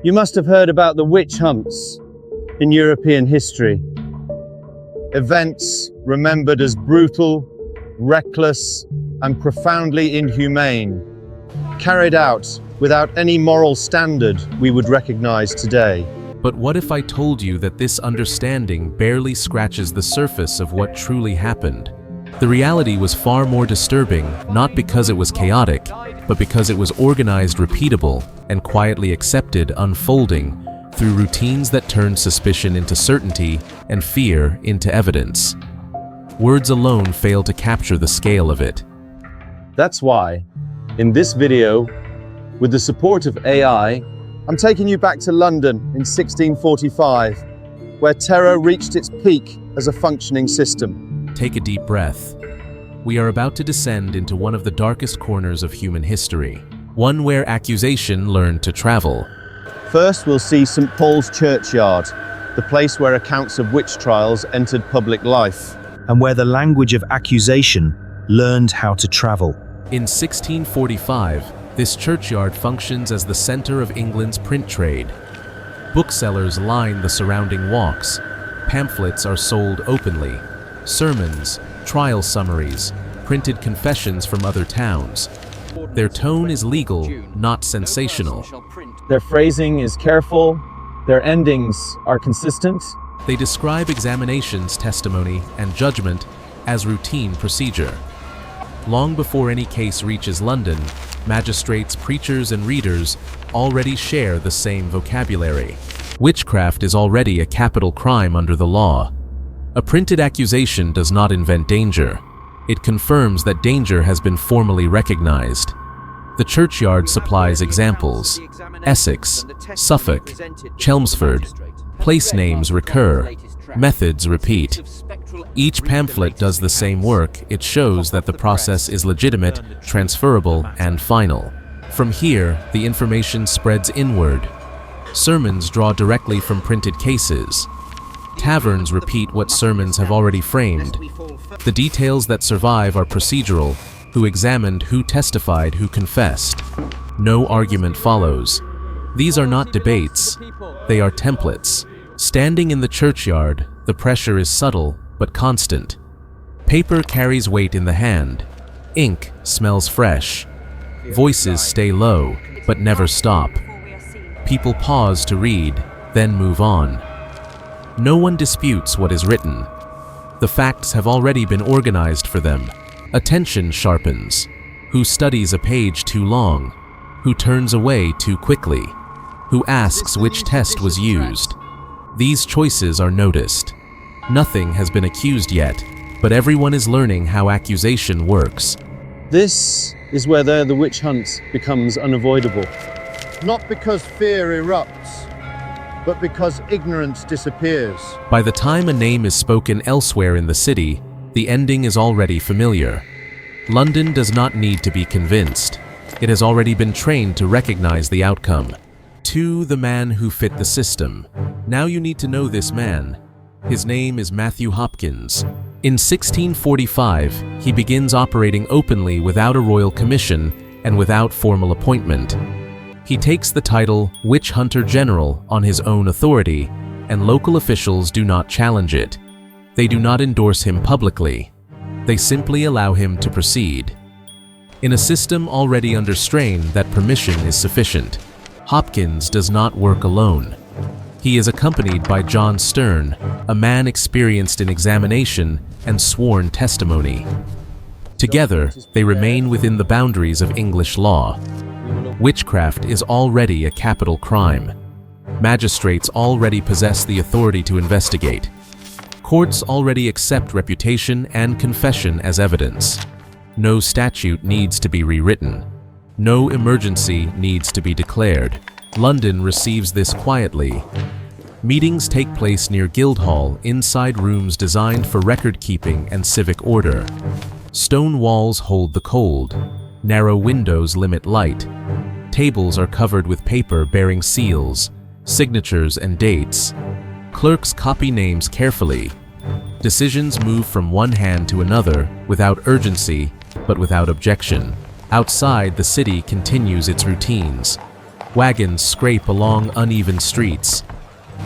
You must have heard about the witch hunts in European history. Events remembered as brutal, reckless, and profoundly inhumane, carried out without any moral standard we would recognize today. But what if I told you that this understanding barely scratches the surface of what truly happened? The reality was far more disturbing, not because it was chaotic, but because it was organized, repeatable, and quietly accepted, unfolding through routines that turned suspicion into certainty and fear into evidence. Words alone fail to capture the scale of it. That's why, in this video, with the support of AI, I'm taking you back to London in 1645, where terror reached its peak as a functioning system. Take a deep breath. We are about to descend into one of the darkest corners of human history, one where accusation learned to travel. First, we'll see St. Paul's Churchyard, the place where accounts of witch trials entered public life, and where the language of accusation learned how to travel. In 1645, this churchyard functions as the center of England's print trade. Booksellers line the surrounding walks. Pamphlets are sold openly. Sermons, trial summaries, printed confessions from other towns. Their tone is legal, not sensational. Their phrasing is careful, their endings are consistent. They describe examinations, testimony, and judgment as routine procedure. Long before any case reaches London, magistrates, preachers, and readers already share the same vocabulary. Witchcraft is already a capital crime under the law. A printed accusation does not invent danger. It confirms that danger has been formally recognized. The churchyard supplies examples. Essex, Suffolk, Chelmsford. Place names recur. Methods repeat. Each pamphlet does the same work. It shows that the process is legitimate, transferable, and final. From here, the information spreads inward. Sermons draw directly from printed cases. Taverns repeat what sermons have already framed. The details that survive are procedural: who examined, who testified, who confessed. No argument follows. These are not debates, they are templates. Standing in the churchyard, the pressure is subtle but constant. Paper carries weight in the hand. Ink smells fresh. Voices stay low but never stop. People pause to read, then move on. No one disputes what is written. The facts have already been organized for them. Attention sharpens. Who studies a page too long? Who turns away too quickly? Who asks which test was used? These choices are noticed. Nothing has been accused yet, but everyone is learning how accusation works. This is where the witch hunt becomes unavoidable. Not because fear erupts, but because ignorance disappears. By the time a name is spoken elsewhere in the city, the ending is already familiar. London does not need to be convinced. It has already been trained to recognize the outcome. To the man who fit the system. Now you need to know this man. His name is Matthew Hopkins. In 1645, he begins operating openly without a royal commission and without formal appointment. He takes the title Witchfinder General on his own authority, and local officials do not challenge it. They do not endorse him publicly. They simply allow him to proceed. In a system already under strain, that permission is sufficient. Hopkins does not work alone. He is accompanied by John Stern, a man experienced in examination and sworn testimony. Together, they remain within the boundaries of English law. Witchcraft is already a capital crime. Magistrates already possess the authority to investigate. Courts already accept reputation and confession as evidence. No statute needs to be rewritten. No emergency needs to be declared. London receives this quietly. Meetings take place near Guildhall, inside rooms designed for record-keeping and civic order. Stone walls hold the cold. Narrow windows limit light. Tables are covered with paper bearing seals, signatures, and dates. Clerks copy names carefully. Decisions move from one hand to another without urgency, but without objection. Outside, the city continues its routines. Wagons scrape along uneven streets.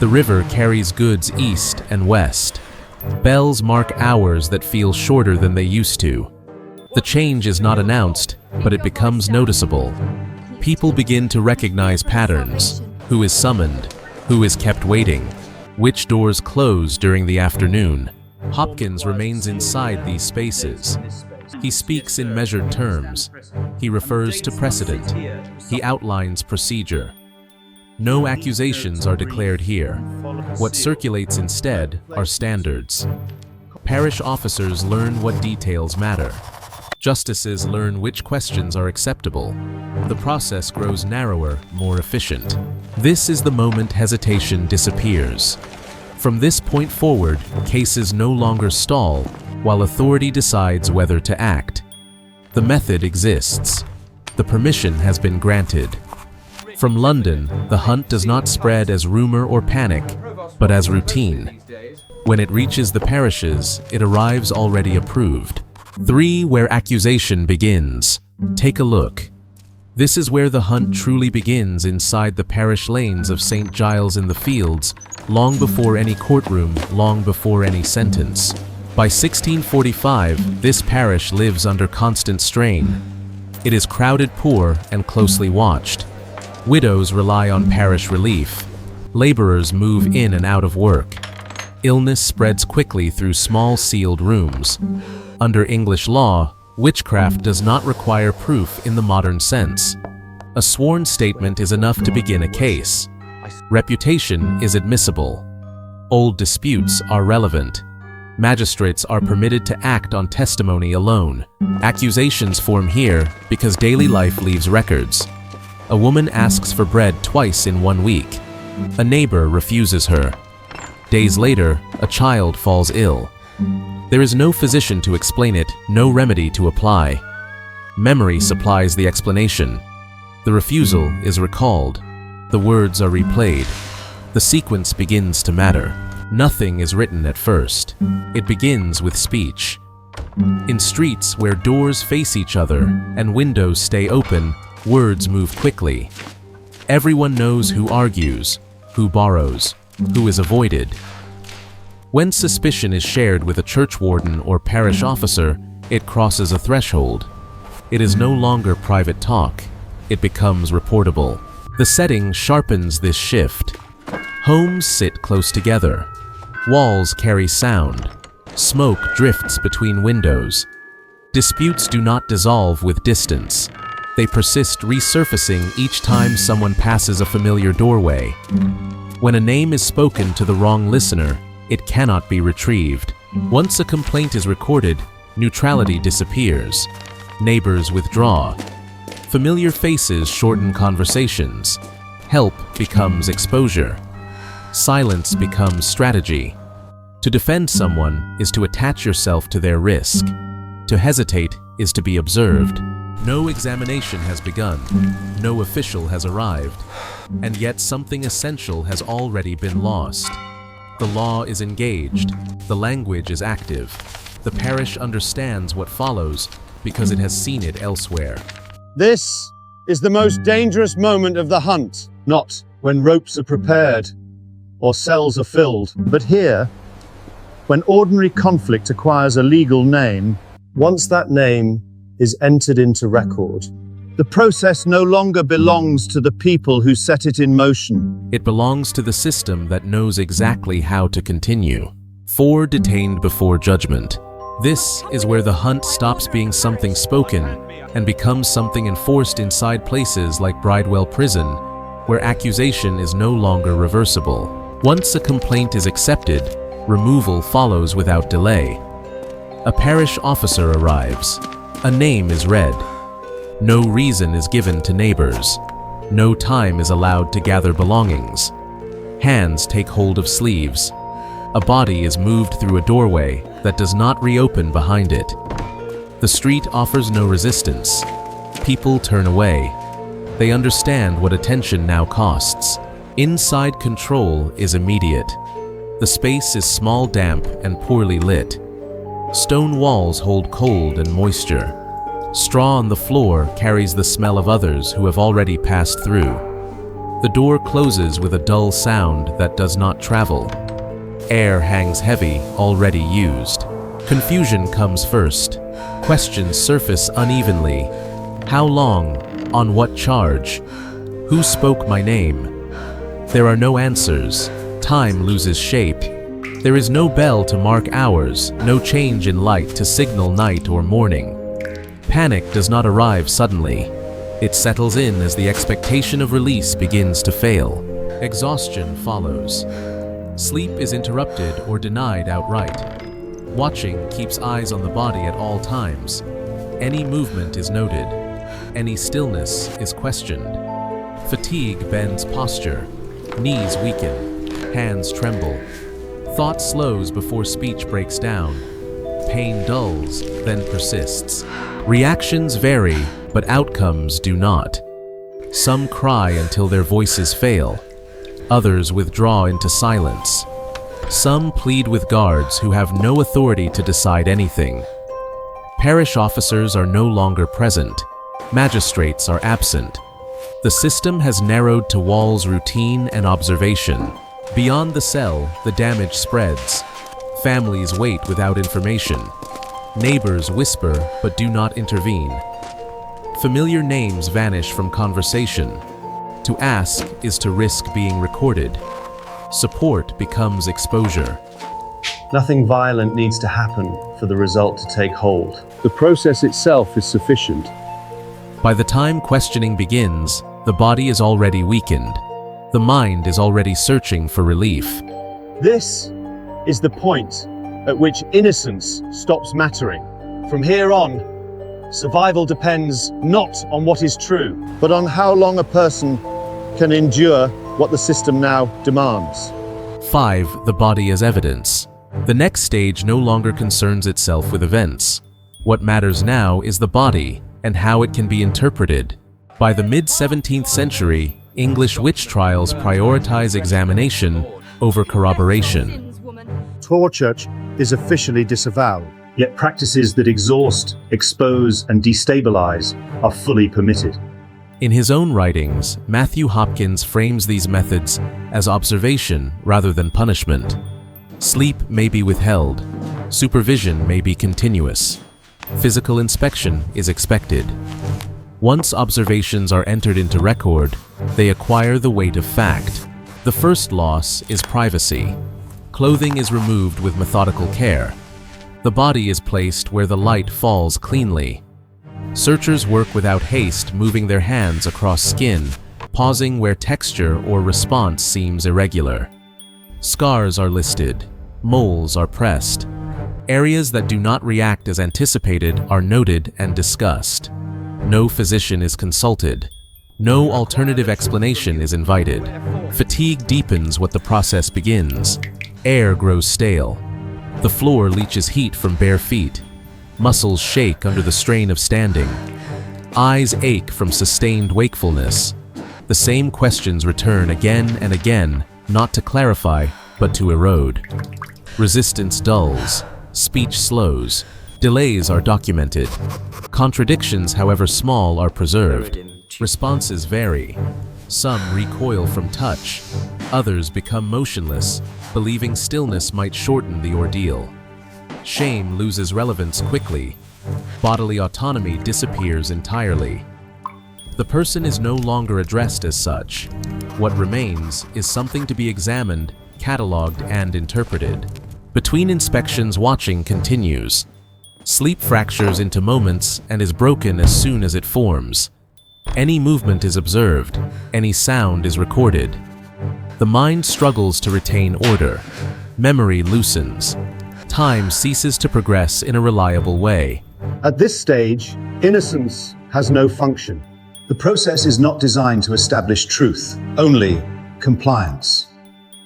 The river carries goods east and west. Bells mark hours that feel shorter than they used to. The change is not announced, but it becomes noticeable. People begin to recognize patterns. Who is summoned? Who is kept waiting? Which doors close during the afternoon? Hopkins remains inside these spaces. He speaks in measured terms. He refers to precedent. He outlines procedure. No accusations are declared here. What circulates instead are standards. Parish officers learn what details matter. Justices learn which questions are acceptable. The process grows narrower, more efficient. This is the moment hesitation disappears. From this point forward, cases no longer stall, while authority decides whether to act. The method exists. The permission has been granted. From London, the hunt does not spread as rumor or panic, but as routine. When it reaches the parishes, it arrives already approved. 3. Where accusation begins. Take a look. This is where the hunt truly begins inside the parish lanes of St. Giles-in-the-Fields, long before any courtroom, long before any sentence. By 1645, this parish lives under constant strain. It is crowded, poor, and closely watched. Widows rely on parish relief. Laborers move in and out of work. Illness spreads quickly through small sealed rooms. Under English law, witchcraft does not require proof in the modern sense. A sworn statement is enough to begin a case. Reputation is admissible. Old disputes are relevant. Magistrates are permitted to act on testimony alone. Accusations form here because daily life leaves records. A woman asks for bread twice in 1 week. A neighbor refuses her. Days later, a child falls ill. There is no physician to explain it, no remedy to apply. Memory supplies the explanation. The refusal is recalled. The words are replayed. The sequence begins to matter. Nothing is written at first. It begins with speech. In streets where doors face each other and windows stay open, words move quickly. Everyone knows who argues, who borrows, who is avoided. When suspicion is shared with a church warden or parish officer, it crosses a threshold. It is no longer private talk. It becomes reportable. The setting sharpens this shift. Homes sit close together. Walls carry sound. Smoke drifts between windows. Disputes do not dissolve with distance. They persist, resurfacing each time someone passes a familiar doorway. When a name is spoken to the wrong listener, it cannot be retrieved. Once a complaint is recorded, neutrality disappears. Neighbors withdraw. Familiar faces shorten conversations. Help becomes exposure. Silence becomes strategy. To defend someone is to attach yourself to their risk. To hesitate is to be observed. No examination has begun. No official has arrived. And yet something essential has already been lost. The law is engaged. The language is active. The parish understands what follows because it has seen it elsewhere. This is the most dangerous moment of the hunt, not when ropes are prepared or cells are filled, but here, when ordinary conflict acquires a legal name. Once that name is entered into record, the process no longer belongs to the people who set it in motion. It belongs to the system that knows exactly how to continue. 4 detained before judgment. This is where the hunt stops being something spoken and becomes something enforced inside places like Bridewell Prison, where accusation is no longer reversible. Once a complaint is accepted, removal follows without delay. A parish officer arrives. A name is read. No reason is given to neighbors. No time is allowed to gather belongings. Hands take hold of sleeves. A body is moved through a doorway that does not reopen behind it. The street offers no resistance. People turn away. They understand what attention now costs. Inside control is immediate. The space is small, damp, and poorly lit. Stone walls hold cold and moisture. Straw on the floor carries the smell of others who have already passed through. The door closes with a dull sound that does not travel. Air hangs heavy, already used. Confusion comes first. Questions surface unevenly. How long? On what charge? Who spoke my name? There are no answers. Time loses shape. There is no bell to mark hours, no change in light to signal night or morning. Panic does not arrive suddenly. It settles in as the expectation of release begins to fail. Exhaustion follows. Sleep is interrupted or denied outright. Watching keeps eyes on the body at all times. Any movement is noted. Any stillness is questioned. Fatigue bends posture. Knees weaken. Hands tremble. Thought slows before speech breaks down. Pain dulls, then persists. Reactions vary, but outcomes do not. Some cry until their voices fail. Others withdraw into silence. Some plead with guards who have no authority to decide anything. Parish officers are no longer present. Magistrates are absent. The system has narrowed to walls, routine, and observation. Beyond the cell, the damage spreads. Families wait without information. Neighbors whisper but do not intervene. Familiar names vanish from conversation. To ask is to risk being recorded. Support becomes exposure. Nothing violent needs to happen for the result to take hold. The process itself is sufficient. By the time questioning begins, the body is already weakened. The mind is already searching for relief. This is the point at which innocence stops mattering. From here on, survival depends not on what is true, but on how long a person can endure what the system now demands. 5. The body as evidence. The next stage no longer concerns itself with events. What matters now is the body and how it can be interpreted. By the mid-17th century, English witch trials prioritize examination over corroboration. Torture is officially disavowed, yet practices that exhaust, expose, and destabilize are fully permitted. In his own writings, Matthew Hopkins frames these methods as observation rather than punishment. Sleep may be withheld. Supervision may be continuous. Physical inspection is expected. Once observations are entered into record, they acquire the weight of fact. The first loss is privacy. Clothing is removed with methodical care. The body is placed where the light falls cleanly. Searchers work without haste, moving their hands across skin, pausing where texture or response seems irregular. Scars are listed. Moles are pressed. Areas that do not react as anticipated are noted and discussed. No physician is consulted. No alternative explanation is invited. Fatigue deepens what the process begins. Air grows stale. The floor leaches heat from bare feet. Muscles shake under the strain of standing. Eyes ache from sustained wakefulness. The same questions return again and again, not to clarify, but to erode. Resistance dulls. Speech slows. Delays are documented. Contradictions, however small, are preserved. Responses vary. Some recoil from touch. Others become motionless, believing stillness might shorten the ordeal. Shame loses relevance quickly. Bodily autonomy disappears entirely. The person is no longer addressed as such. What remains is something to be examined, catalogued, and interpreted. Between inspections, watching continues. Sleep fractures into moments and is broken as soon as it forms. Any movement is observed. Any sound is recorded. The mind struggles to retain order. Memory loosens. Time ceases to progress in a reliable way. At this stage, innocence has no function. The process is not designed to establish truth, only compliance.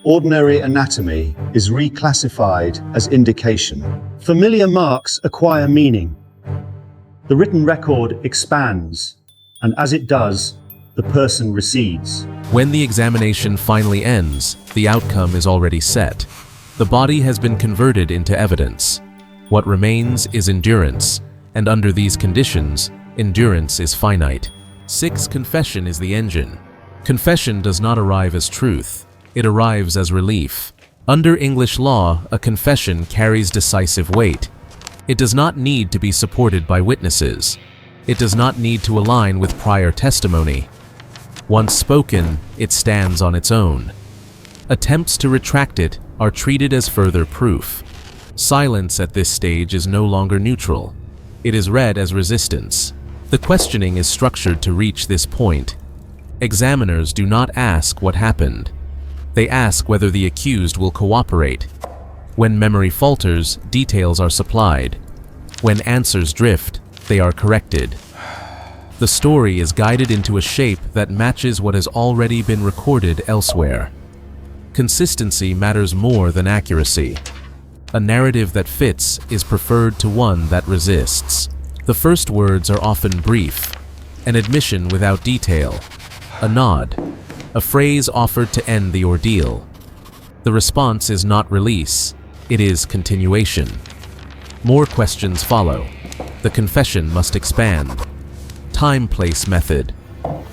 Ordinary anatomy is reclassified as indication. Familiar marks acquire meaning. The written record expands, and as it does, the person recedes. When the examination finally ends, the outcome is already set. The body has been converted into evidence. What remains is endurance, and under these conditions, endurance is finite. 6. Confession is the engine. Confession does not arrive as truth, it arrives as relief. Under English law, a confession carries decisive weight. It does not need to be supported by witnesses. It does not need to align with prior testimony. Once spoken, it stands on its own. Attempts to retract it are treated as further proof. Silence at this stage is no longer neutral. It is read as resistance. The questioning is structured to reach this point. Examiners do not ask what happened. They ask whether the accused will cooperate. When memory falters, details are supplied. When answers drift, they are corrected. The story is guided into a shape that matches what has already been recorded elsewhere. Consistency matters more than accuracy. A narrative that fits is preferred to one that resists. The first words are often brief, an admission without detail, a nod, a phrase offered to end the ordeal. The response is not release, it is continuation. More questions follow. The confession must expand. Time-place method.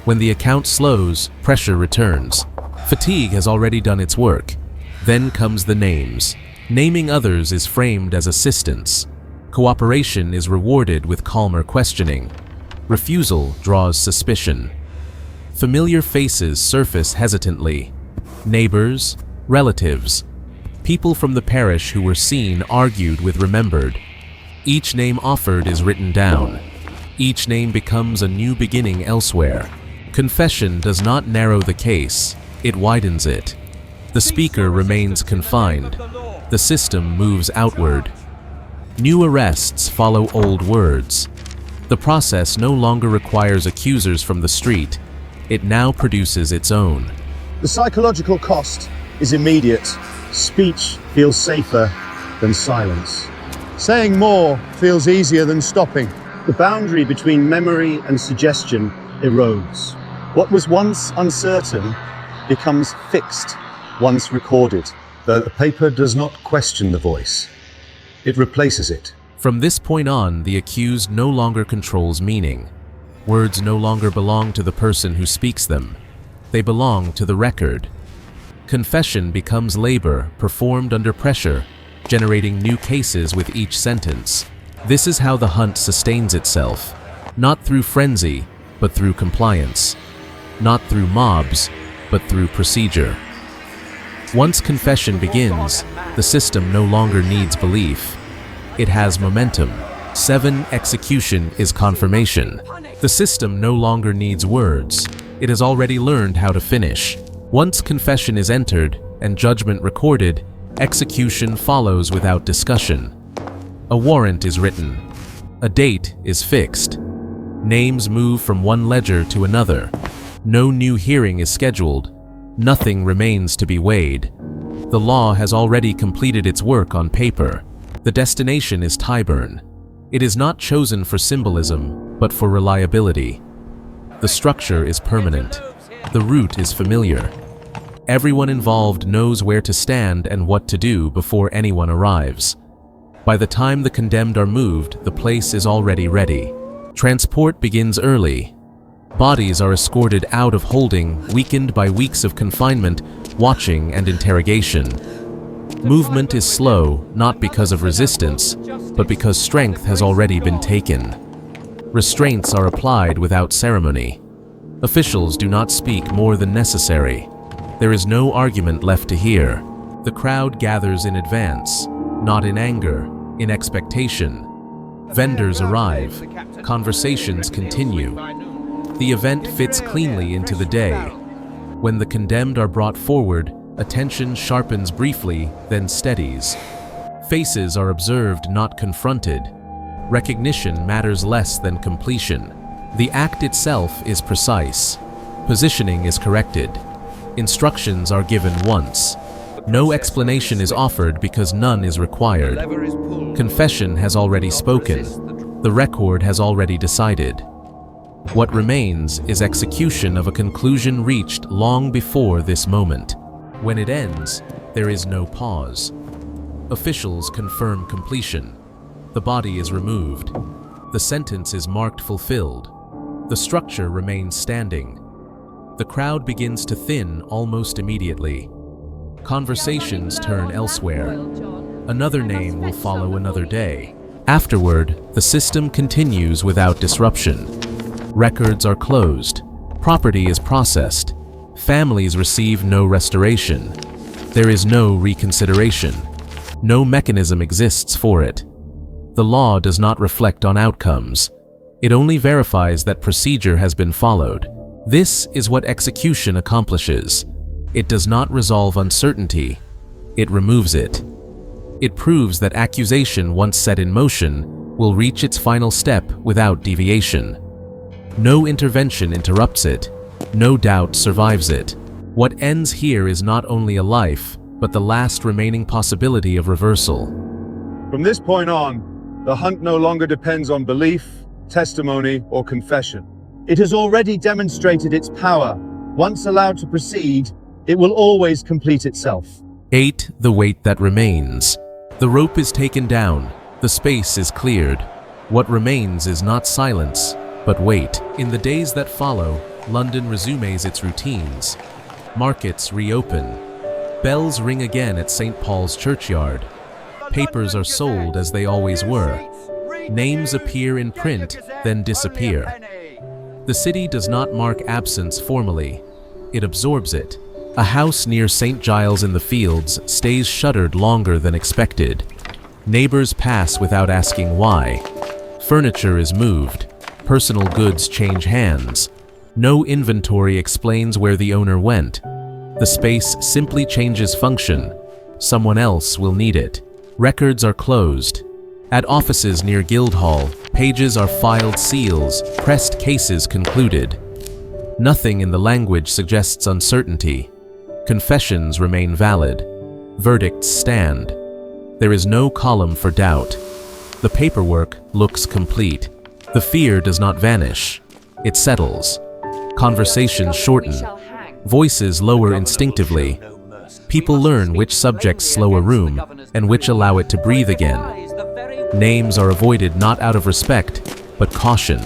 When the account slows, pressure returns. Fatigue has already done its work. Then comes the names. Naming others is framed as assistance. Cooperation is rewarded with calmer questioning. Refusal draws suspicion. Familiar faces surface hesitantly. Neighbors, relatives, people from the parish who were seen argued with remembered. Each name offered is written down. Each name becomes a new beginning elsewhere. Confession does not narrow the case, it widens it. The speaker remains confined. The system moves outward. New arrests follow old words. The process no longer requires accusers from the street. It now produces its own. The psychological cost is immediate. Speech feels safer than silence. Saying more feels easier than stopping. The boundary between memory and suggestion erodes. What was once uncertain becomes fixed once recorded. The paper does not question the voice. It replaces it. From this point on, the accused no longer controls meaning. Words no longer belong to the person who speaks them. They belong to the record. Confession becomes labor performed under pressure, generating new cases with each sentence. This is how the hunt sustains itself, not through frenzy, but through compliance. Not through mobs, but through procedure. Once confession begins, the system no longer needs belief. It has momentum. Execution is confirmation. The system no longer needs words. It has already learned how to finish. Once confession is entered and judgment recorded, execution follows without discussion. A warrant is written. A date is fixed. Names move from one ledger to another. No new hearing is scheduled. Nothing remains to be weighed. The law has already completed its work on paper. The destination is Tyburn. It is not chosen for symbolism, but for reliability. The structure is permanent. The route is familiar. Everyone involved knows where to stand and what to do before anyone arrives. By the time the condemned are moved, the place is already ready. Transport begins early. Bodies are escorted out of holding, weakened by weeks of confinement, watching, and interrogation. Movement is slow, not because of resistance, but because strength has already been taken. Restraints are applied without ceremony. Officials do not speak more than necessary. There is no argument left to hear. The crowd gathers in advance, not in anger, in expectation. Vendors arrive. Conversations continue. The event fits cleanly into the day. When the condemned are brought forward, attention sharpens briefly, then steadies. Faces are observed, not confronted. Recognition matters less than completion. The act itself is precise. Positioning is corrected. Instructions are given once. No explanation is offered because none is required. Confession has already spoken. The record has already decided. What remains is execution of a conclusion reached long before this moment. When it ends, there is no pause. Officials confirm completion. The body is removed. The sentence is marked fulfilled. The structure remains standing. The crowd begins to thin almost immediately. Conversations turn elsewhere. Another name will follow another day. Afterward, the system continues without disruption. Records are closed. Property is processed. Families receive no restoration. There is no reconsideration. No mechanism exists for it. The law does not reflect on outcomes. It only verifies that procedure has been followed. This is what execution accomplishes. It does not resolve uncertainty. It removes it. It proves that accusation, once set in motion, will reach its final step without deviation. No intervention interrupts it. No doubt survives it. What ends here is not only a life, but the last remaining possibility of reversal. From this point on, the hunt no longer depends on belief, testimony, or confession. It has already demonstrated its power. Once allowed to proceed, it will always complete itself. 8. The weight that remains. The rope is taken down. The space is cleared. What remains is not silence, but weight. In the days that follow, London resumes its routines. Markets reopen. Bells ring again at St. Paul's Churchyard. Papers are sold as they always were. Names appear in print, then disappear. The city does not mark absence formally. It absorbs it. A house near St. Giles-in-the-Fields stays shuttered longer than expected. Neighbors pass without asking why. Furniture is moved. Personal goods change hands. No inventory explains where the owner went. The space simply changes function. Someone else will need it. Records are closed. At offices near Guildhall, pages are filed seals, pressed cases concluded. Nothing in the language suggests uncertainty. Confessions remain valid. Verdicts stand. There is no column for doubt. The paperwork looks complete. The fear does not vanish. It settles. Conversations shorten. Voices lower instinctively. People learn which subjects slow a room and which allow it to breathe again. Names are avoided not out of respect, but caution.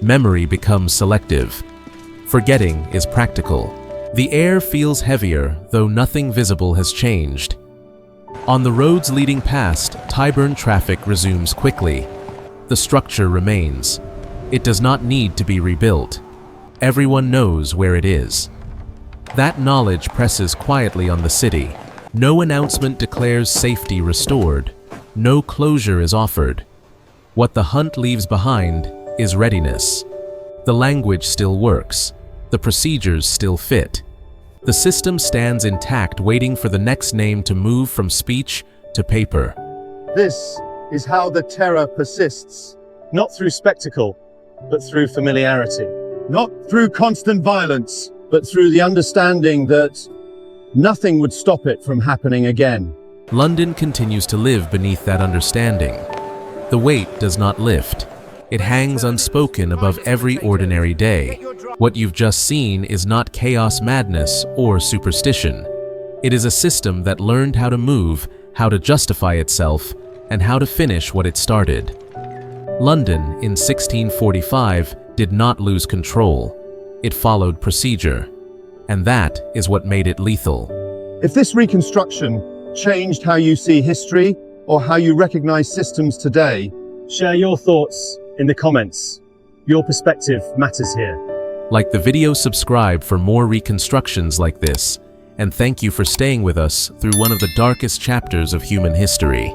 Memory becomes selective. Forgetting is practical. The air feels heavier, though nothing visible has changed. On the roads leading past, Tyburn traffic resumes quickly. The structure remains. It does not need to be rebuilt. Everyone knows where it is. That knowledge presses quietly on the city. No announcement declares safety restored. No closure is offered. What the hunt leaves behind is readiness. The language still works. The procedures still fit. The system stands intact, waiting for the next name to move from speech to paper. This is how the terror persists. Not through spectacle, but through familiarity. Not through constant violence, but through the understanding that nothing would stop it from happening again. London continues to live beneath that understanding. The weight does not lift. It hangs unspoken above every ordinary day. What you've just seen is not chaos, madness, or superstition. It is a system that learned how to move, how to justify itself, and how to finish what it started. London, in 1645, did not lose control. It followed procedure. And that is what made it lethal. If this reconstruction changed how you see history or how you recognize systems today, share your thoughts in the comments. Your perspective matters here. Like the video, subscribe for more reconstructions like this, and thank you for staying with us through one of the darkest chapters of human history.